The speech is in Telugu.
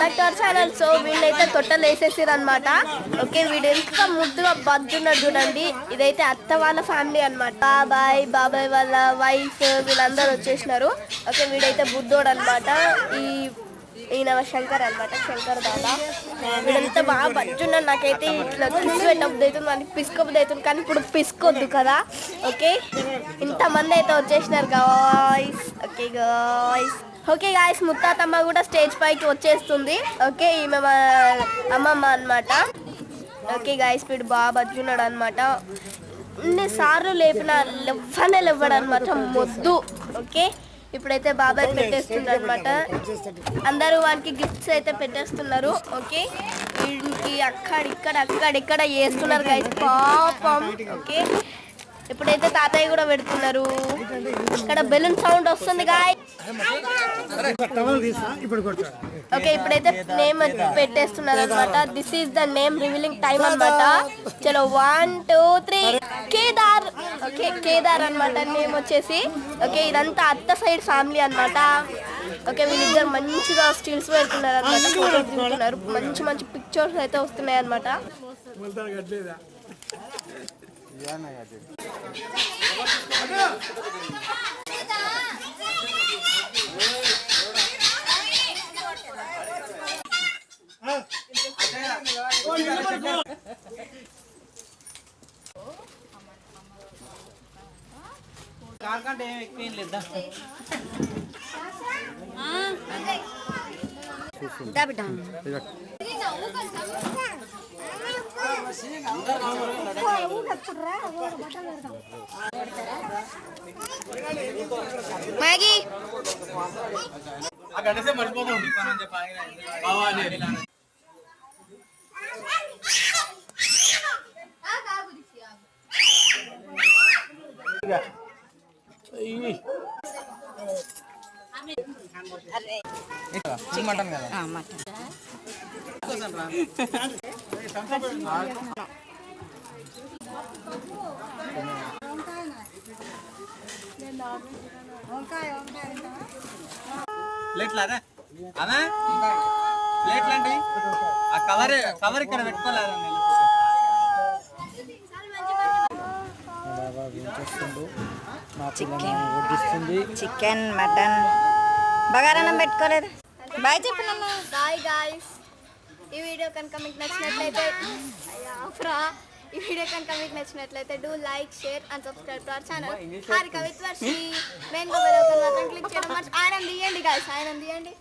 Back to our channel. So వీళ్ళైతే తొట్టలు వేసేసారు అనమాట. ఓకే, వీడు ఎంత ముద్దుగా బద్దున్నాడు చూడండి. ఇదైతే అత్త వాళ్ళ ఫ్యామిలీ అనమాట. బాబాయ్ వాళ్ళ వైఫ్ వీళ్ళందరూ వచ్చేసినారు. ఓకే, వీడైతే బుద్ధోడు అనమాట. ఈయన శంకర్ అనమాట, శంకర్ దాదా. వీడంతా బాగా బజ్జున్నాడు. నాకైతే ఇట్లా కిస్ పెట్టబుద్ది అవుతుంది, మనకి పిసుకోబుద్ది అవుతుంది, కానీ ఇప్పుడు పిసుకోవద్దు కదా. ఓకే, ఇంతమంది అయితే వచ్చేసినారు గాయ్స్. ఓకే గాయ్స్, ముత్తాతమ్మ కూడా స్టేజ్ పైకి వచ్చేస్తుంది. ఓకే, ఈమె అమ్మమ్మ అనమాట. ఓకే గాయ్స్, వీడు బాగా బజ్జున్నాడు అనమాట. ఎన్నిసార్లు లేపినా లేవ్వడు అనమాట, మొద్దు. ఓకే, ఇప్పుడైతే బాబాయ్ పెట్టేస్తున్నారు అనమాట. అందరూ వానికి గిఫ్ట్స్ అయితే పెట్టేస్తున్నారు. ఓకే, వీడికి అక్కడిక్కడ చేస్తున్నారు గైస్, పాపం. ఓకే, ఇప్పుడైతే తాతయ్య కూడా పెడుతున్నారు. ఇక్కడ బెలూన్ సౌండ్ వస్తుంది గాయ్. ఓకే, ఇప్పుడైతే నేమ్ పెట్టేస్తున్నారు అనమాట. This is the name revealing time అనమాట. చలో 1 2 3 కేదార్. ఓకే, కేదార్ అనమాట నేమ్ వచ్చేసి. ఓకే, ఇదంతా అత్త సైడ్ ఫ్యామిలీ అనమాట. ఓకే, వీళ్ళిద్దరు మంచిగా స్టిల్స్ పెడుతున్నారు అనమాట, ఫోటోస్ దిగుతున్నారు. మంచి పిక్చర్స్ అయితే వస్తున్నాయి అనమాట. కాకంటే ఏం ఎక్కువ ఏం లేదా మ్యాగీ మర్చిపోతుంది. మటన్ కదా ప్లేట్లాగా అదే ప్లేట్లు అండి. ఆ కవర్ ఇక్కడ పెట్టుకోలేదండి. చికెన్ మటన్ బగారాన్నం పెట్టుకోలేదు. బాయ్ చెప్పండి. Bye guys. ఈ వీడియో కనుక మీకు నచ్చినట్లయితే do like share and subscribe to our channel Harika with Varshi. Main గా బెల్ ఐకాన్ మాత్రం క్లిక్ చేయడం మర్చిపోకండి. ఆయన తీయండి గాయ్స్, ఆయన తీయండి.